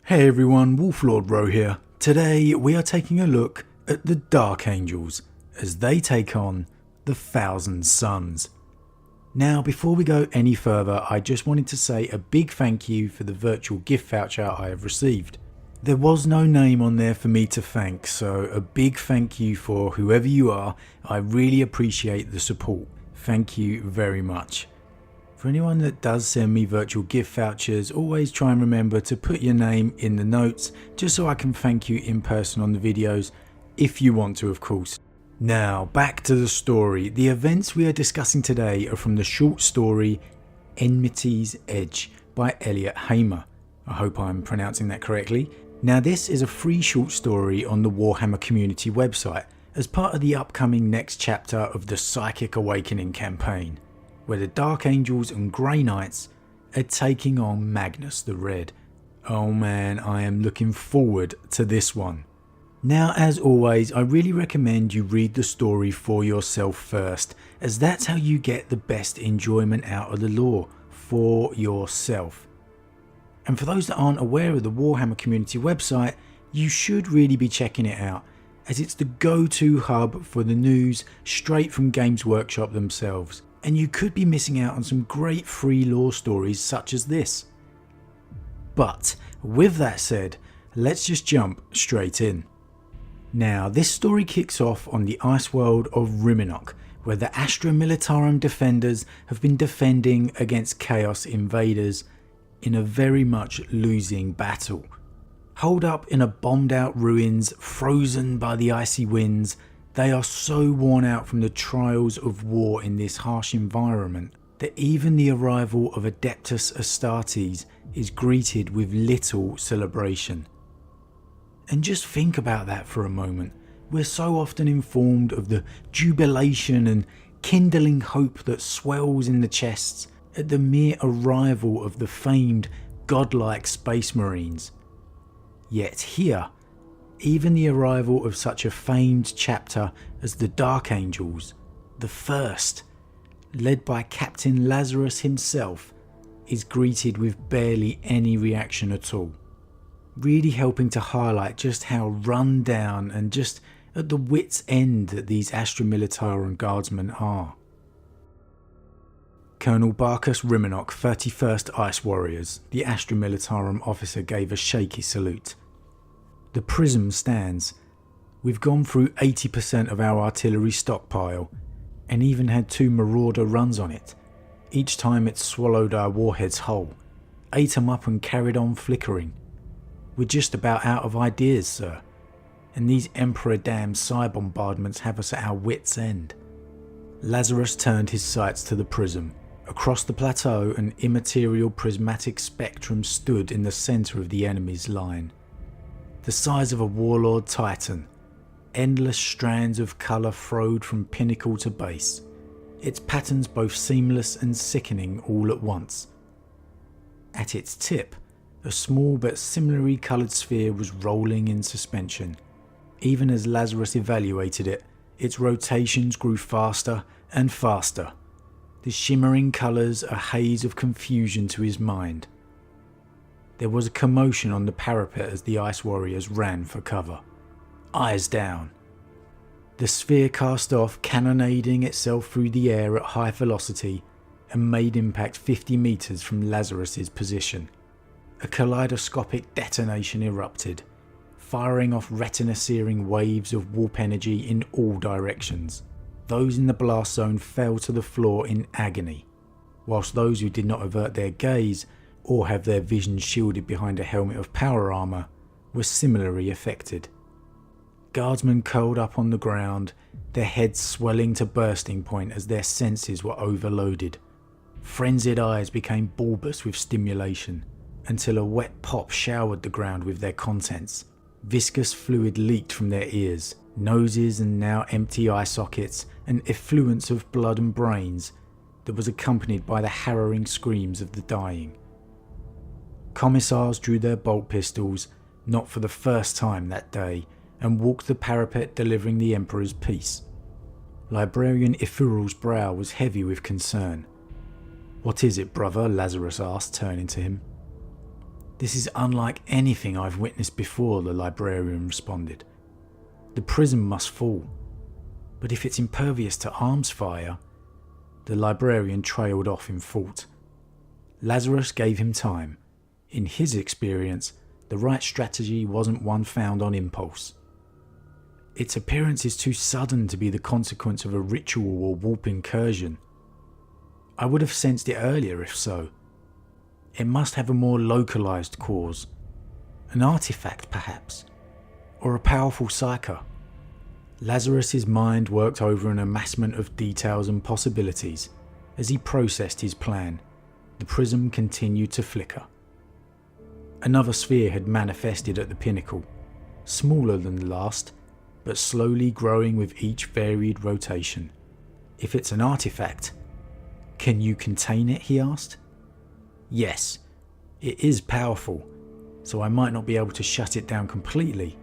Hey everyone, Wolf Lord Rho here. Today we are taking a look at the Dark Angels as they take on the Thousand Suns. Now before we go any further, I just wanted to say a big thank you for the virtual gift voucher I have received. There was no name on there for me to thank, so a big thank you for whoever you are. I really appreciate the support. Thank you very much. For anyone that does send me virtual gift vouchers, always try and remember to put your name in the notes, just so I can thank you in person on the videos, if you want to of course. Now back to the story. The events we are discussing today are from the short story Enmity's Edge by Elliot Hamer. I hope I'm pronouncing that correctly. Now this is a free short story on the Warhammer community website as part of the upcoming next chapter of the Psychic Awakening campaign, where the Dark Angels and Grey Knights are taking on Magnus the Red. Oh man, I am looking forward to this one. Now as always, I really recommend you read the story for yourself first, as that's how you get the best enjoyment out of the lore, for yourself. And for those that aren't aware of the Warhammer community website, you should really be checking it out, as it's the go-to hub for the news straight from Games Workshop themselves. And you could be missing out on some great free lore stories such as this. But with that said, let's just jump straight in. Now this story kicks off on the ice world of Rimanak, where the Astra Militarum defenders have been defending against Chaos invaders in a very much losing battle. Holed up in a bombed out ruins, frozen by the icy winds, they are so worn out from the trials of war in this harsh environment that even the arrival of Adeptus Astartes is greeted with little celebration. And just think about that for a moment. We're so often informed of the jubilation and kindling hope that swells in the chests at the mere arrival of the famed godlike Space Marines. Yet here, even the arrival of such a famed chapter as the Dark Angels, the first, led by Captain Lazarus himself, is greeted with barely any reaction at all, really helping to highlight just how run down and just at the wit's end that these Astra Militarum guardsmen are. Colonel Barcus Rimanak, 31st Ice Warriors, the Astra Militarum officer, gave a shaky salute. The prism stands. We've gone through 80% of our artillery stockpile and even had 2 marauder runs on it. Each time it swallowed our warheads whole, ate them up and carried on flickering. We're just about out of ideas, sir, and these Emperor damned psi bombardments have us at our wits' end. Lazarus turned his sights to the prism. Across the plateau, an immaterial prismatic spectrum stood in the centre of the enemy's line. The size of a warlord titan, endless strands of colour flowed from pinnacle to base, its patterns both seamless and sickening all at once. At its tip, a small but similarly coloured sphere was rolling in suspension. Even as Lazarus evaluated it, its rotations grew faster and faster, the shimmering colours a haze of confusion to his mind. There was a commotion on the parapet as the Ice Warriors ran for cover. Eyes down. The sphere cast off, cannonading itself through the air at high velocity and made impact 50 metres from Lazarus's position. A kaleidoscopic detonation erupted, firing off retina-searing waves of warp energy in all directions. Those in the blast zone fell to the floor in agony, whilst those who did not avert their gaze or have their vision shielded behind a helmet of power armour were similarly affected. Guardsmen curled up on the ground, their heads swelling to bursting point as their senses were overloaded. Frenzied eyes became bulbous with stimulation, until a wet pop showered the ground with their contents. Viscous fluid leaked from their ears, noses and now empty eye sockets, an effluence of blood and brains that was accompanied by the harrowing screams of the dying. Commissars drew their bolt pistols, not for the first time that day, and walked the parapet delivering the Emperor's peace. Librarian Ifural's brow was heavy with concern. "What is it, brother?" Lazarus asked, turning to him. This is unlike anything I've witnessed before, the librarian responded. The prism must fall. But if it's impervious to arms fire... The librarian trailed off in thought. Lazarus gave him time. In his experience, the right strategy wasn't one found on impulse. Its appearance is too sudden to be the consequence of a ritual or warp incursion. I would have sensed it earlier if so. It must have a more localized cause. An artifact, perhaps. Or a powerful psyker. Lazarus's mind worked over an amassment of details and possibilities. As he processed his plan, the prism continued to flicker. Another sphere had manifested at the pinnacle, smaller than the last, but slowly growing with each varied rotation. If it's an artifact, can you contain it, he asked. Yes, it is powerful, so I might not be able to shut it down completely,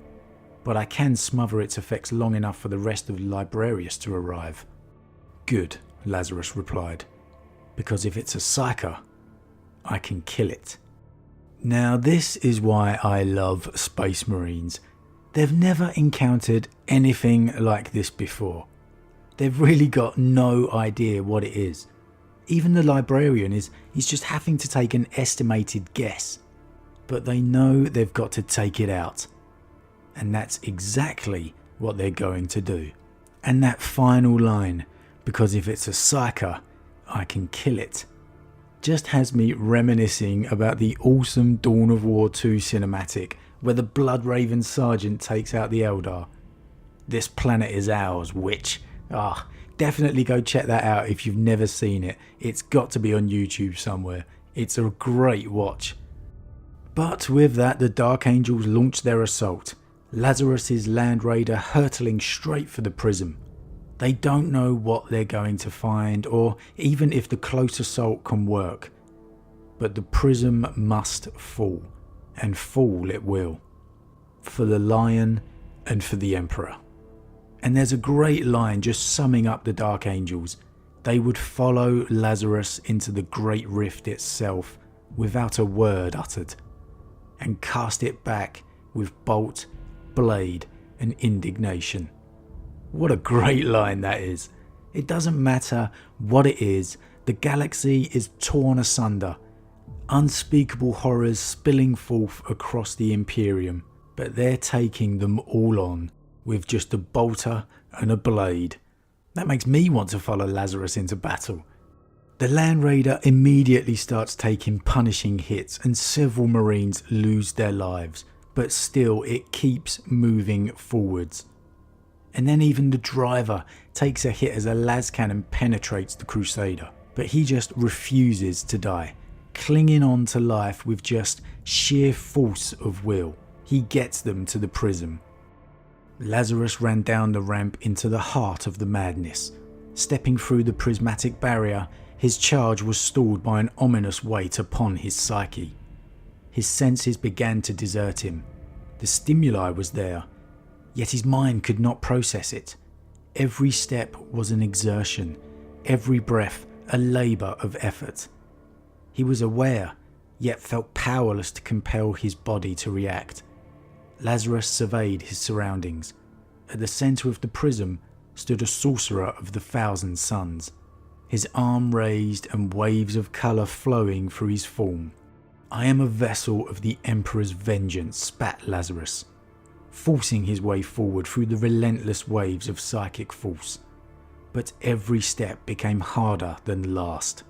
but I can smother its effects long enough for the rest of the Librarius to arrive. Good, Lazarus replied, because if it's a psyker, I can kill it. Now this is why I love Space Marines. They've never encountered anything like this before. They've really got no idea what it is. Even the Librarian is just having to take an estimated guess. But they know they've got to take it out. And that's exactly what they're going to do. And that final line, because if it's a psyker, I can kill it, just has me reminiscing about the awesome Dawn of War 2 cinematic where the Bloodraven Sergeant takes out the Eldar. This planet is ours, witch. Definitely go check that out if you've never seen it. It's got to be on YouTube somewhere. It's a great watch. But with that, the Dark Angels launched their assault. Lazarus's Land Raider hurtling straight for the prism. They don't know what they're going to find, or even if the close assault can work. But the prism must fall, and fall it will. For the Lion and for the Emperor. And there's a great line just summing up the Dark Angels. They would follow Lazarus into the Great Rift itself without a word uttered, and cast it back with bolt, blade and indignation. What a great line that is. It doesn't matter what it is, the galaxy is torn asunder, unspeakable horrors spilling forth across the Imperium, but they're taking them all on with just a bolter and a blade. That makes me want to follow Lazarus into battle. The Land Raider immediately starts taking punishing hits and several Marines lose their lives, but still it keeps moving forwards. And then even the driver takes a hit as a las cannon penetrates the Crusader, but he just refuses to die, clinging on to life with just sheer force of will. He gets them to the prism. Lazarus ran down the ramp into the heart of the madness. Stepping through the prismatic barrier, his charge was stalled by an ominous weight upon his psyche. His senses began to desert him. The stimuli was there, yet his mind could not process it. Every step was an exertion, every breath a labour of effort. He was aware, yet felt powerless to compel his body to react. Lazarus surveyed his surroundings. At the centre of the prism stood a sorcerer of the Thousand Suns, his arm raised and waves of colour flowing through his form. "I am a vessel of the Emperor's vengeance," spat Lazarus, forcing his way forward through the relentless waves of psychic force. But every step became harder than the last.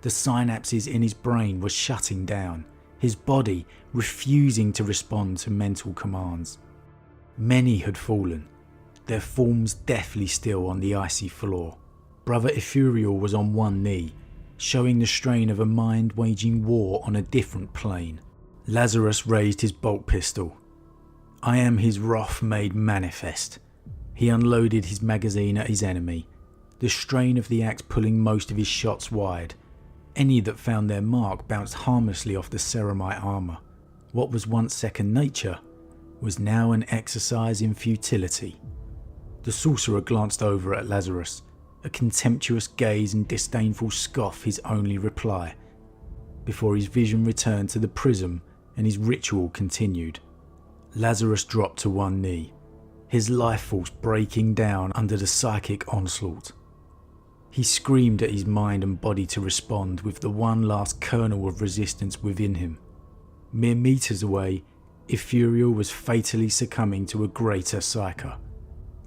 The synapses in his brain were shutting down, his body refusing to respond to mental commands. Many had fallen, their forms deathly still on the icy floor. Brother Ithuriel was on one knee, showing the strain of a mind waging war on a different plane. Lazarus raised his bolt pistol. I am his wrath made manifest. He unloaded his magazine at his enemy, the strain of the axe pulling most of his shots wide. Any that found their mark bounced harmlessly off the ceramite armour. What was once second nature was now an exercise in futility. The sorcerer glanced over at Lazarus, a contemptuous gaze and disdainful scoff his only reply. before his vision returned to the prism and his ritual continued. Lazarus dropped to one knee, his life force breaking down under the psychic onslaught. He screamed at his mind and body to respond with the one last kernel of resistance within him. Mere meters away, Ithuriel was fatally succumbing to a greater psyker.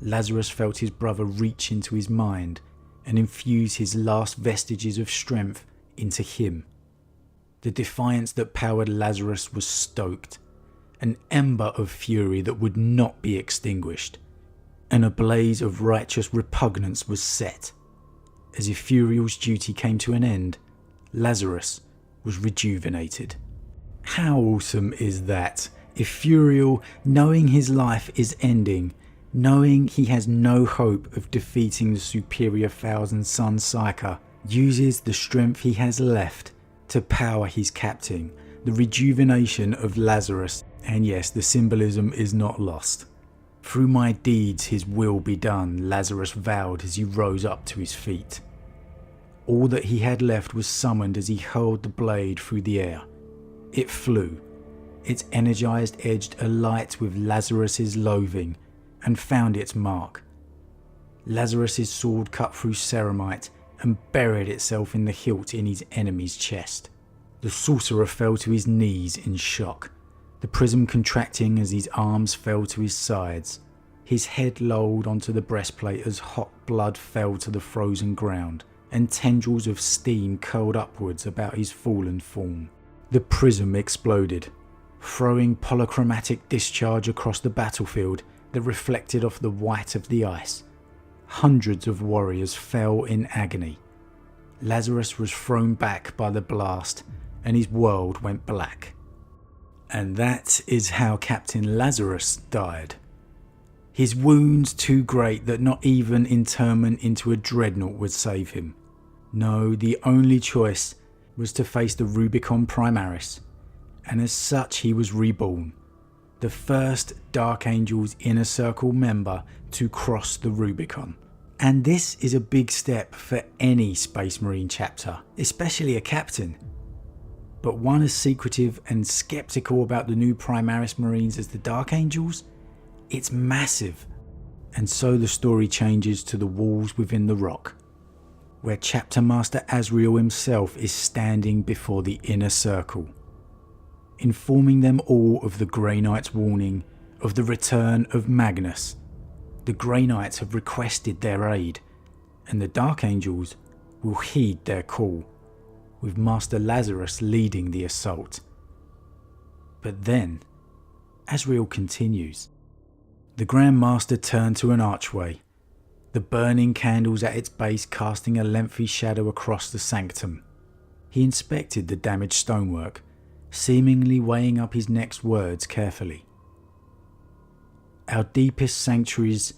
Lazarus felt his brother reach into his mind and infuse his last vestiges of strength into him. The defiance that powered Lazarus was stoked, an ember of fury that would not be extinguished, and a blaze of righteous repugnance was set. As Ithuriel's duty came to an end, Lazarus was rejuvenated. How awesome is that? Ithuriel, knowing his life is ending, knowing he has no hope of defeating the superior Thousand Sun Psyker, uses the strength he has left to power his captain, the rejuvenation of Lazarus. And yes, the symbolism is not lost. Through my deeds his will be done, Lazarus vowed as he rose up to his feet. All that he had left was summoned as he hurled the blade through the air. It flew, its energized edge alight with Lazarus's loathing, and found its mark. Lazarus's sword cut through ceramite and buried itself in the hilt in his enemy's chest. The sorcerer fell to his knees in shock, the prism contracting as his arms fell to his sides. His head lolled onto the breastplate as hot blood fell to the frozen ground, and tendrils of steam curled upwards about his fallen form. The prism exploded, throwing polychromatic discharge across the battlefield that reflected off the white of the ice. Hundreds of warriors fell in agony. Lazarus was thrown back by the blast, and his world went black. And that is how Captain Lazarus died. His wounds too great that not even interment into a dreadnought would save him. No, the only choice was to face the Rubicon Primaris, and as such he was reborn, the first Dark Angel's Inner Circle member to cross the Rubicon. And this is a big step for any Space Marine chapter, especially a captain. But one as secretive and skeptical about the new Primaris Marines as the Dark Angels? It's massive. And so the story changes to the walls within the rock, where Chapter Master Azrael himself is standing before the Inner Circle, informing them all of the Grey Knight's warning of the return of Magnus. The Grey Knights have requested their aid, and the Dark Angels will heed their call, with Master Lazarus leading the assault. But then, Azrael continues. The Grand Master turned to an archway, the burning candles at its base casting a lengthy shadow across the sanctum. He inspected the damaged stonework, seemingly weighing up his next words carefully. Our deepest sanctuaries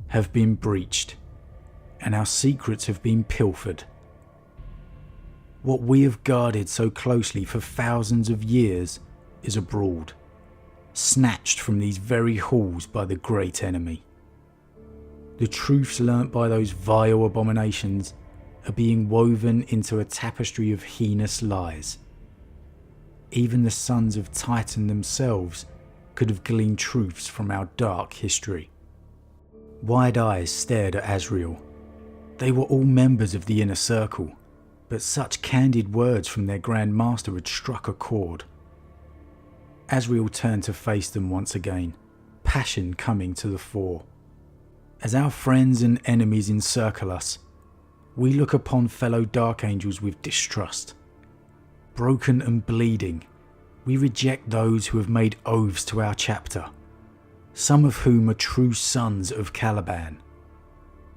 have been breached, and our secrets have been pilfered. What we have guarded so closely for thousands of years is abroad, snatched from these very halls by the great enemy. The truths learnt by those vile abominations are being woven into a tapestry of heinous lies. Even the sons of Titan themselves could have gleaned truths from our dark history. Wide eyes stared at Azrael. They were all members of the Inner Circle, but such candid words from their Grand Master had struck a chord. Azrael turned to face them once again, passion coming to the fore. As our friends and enemies encircle us, we look upon fellow Dark Angels with distrust. Broken and bleeding, we reject those who have made oaths to our chapter, some of whom are true sons of Caliban.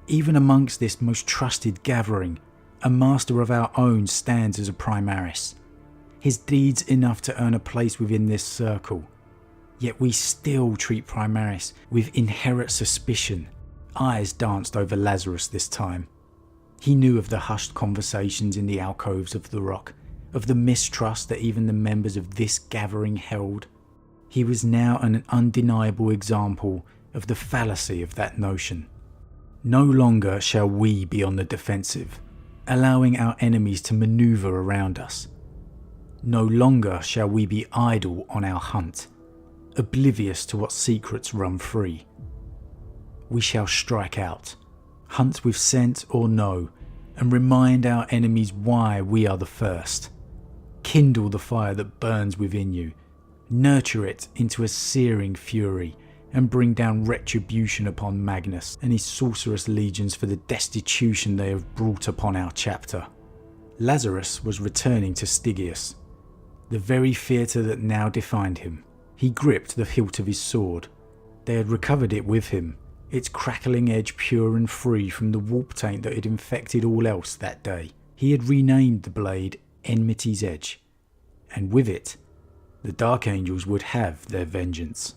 Even amongst this most trusted gathering, a master of our own stands as a Primaris, his deeds enough to earn a place within this circle. Yet we still treat Primaris with inherent suspicion. Eyes danced over Lazarus this time. He knew of the hushed conversations in the alcoves of the rock, of the mistrust that even the members of this gathering held. He was now an undeniable example of the fallacy of that notion. No longer shall we be on the defensive, allowing our enemies to maneuver around us. No longer shall we be idle on our hunt, oblivious to what secrets run free. We shall strike out, hunt with scent or no, and remind our enemies why we are the first. Kindle the fire that burns within you, nurture it into a searing fury, and bring down retribution upon Magnus and his sorceress legions for the destitution they have brought upon our chapter. Lazarus was returning to Stygius, the very theatre that now defined him. He gripped the hilt of his sword. They had recovered it with him, its crackling edge pure and free from the warp taint that had infected all else that day. He had renamed the blade Enmity's Edge, and with it, the Dark Angels would have their vengeance.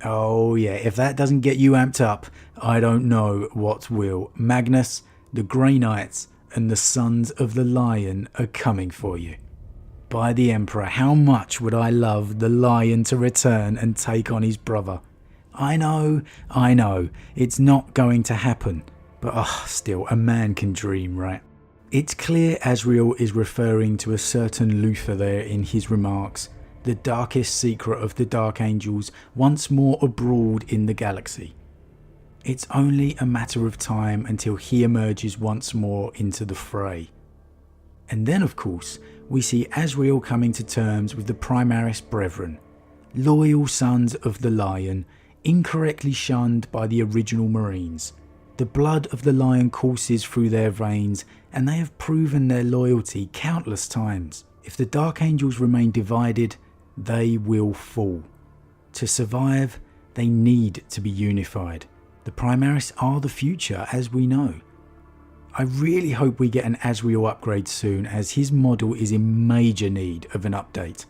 Oh yeah, if that doesn't get you amped up, I don't know what will. Magnus, the Grey Knights, and the Sons of the Lion are coming for you. By the Emperor, how much would I love the Lion to return and take on his brother? I know, it's not going to happen, but still, a man can dream, right? It's clear Azrael is referring to a certain Luther there in his remarks, the darkest secret of the Dark Angels once more abroad in the galaxy. It's only a matter of time until he emerges once more into the fray. And then, of course, we see Azrael coming to terms with the Primaris Brethren, loyal sons of the Lion, incorrectly shunned by the original Marines. The blood of the Lion courses through their veins, and they have proven their loyalty countless times. If the Dark Angels remain divided, they will fall. To survive, they need to be unified. The Primaris are the future, as we know. I really hope we get an Azrael upgrade soon, as his model is in major need of an update.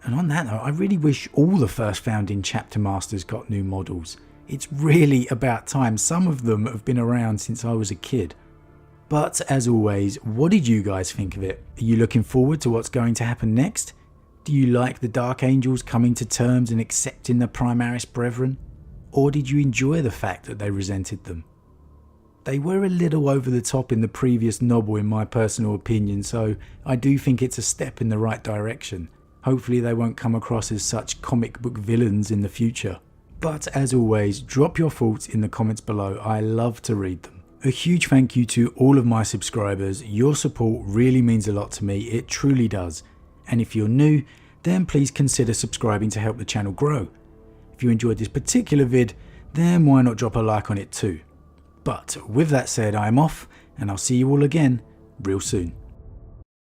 And on that note, I really wish all the first founding chapter masters got new models. It's really about time. Some of them have been around since I was a kid. But as always, what did you guys think of it? Are you looking forward to what's going to happen next? Do you like the Dark Angels coming to terms and accepting the Primaris Brethren? Or did you enjoy the fact that they resented them? They were a little over the top in the previous novel in my personal opinion, so I do think it's a step in the right direction. Hopefully they won't come across as such comic book villains in the future. But as always, drop your thoughts in the comments below. I love to read them. A huge thank you to all of my subscribers. Your support really means a lot to me. It truly does. And if you're new, then please consider subscribing to help the channel grow. If you enjoyed this particular vid, then why not drop a like on it too. But with that said, I'm off, and I'll see you all again real soon.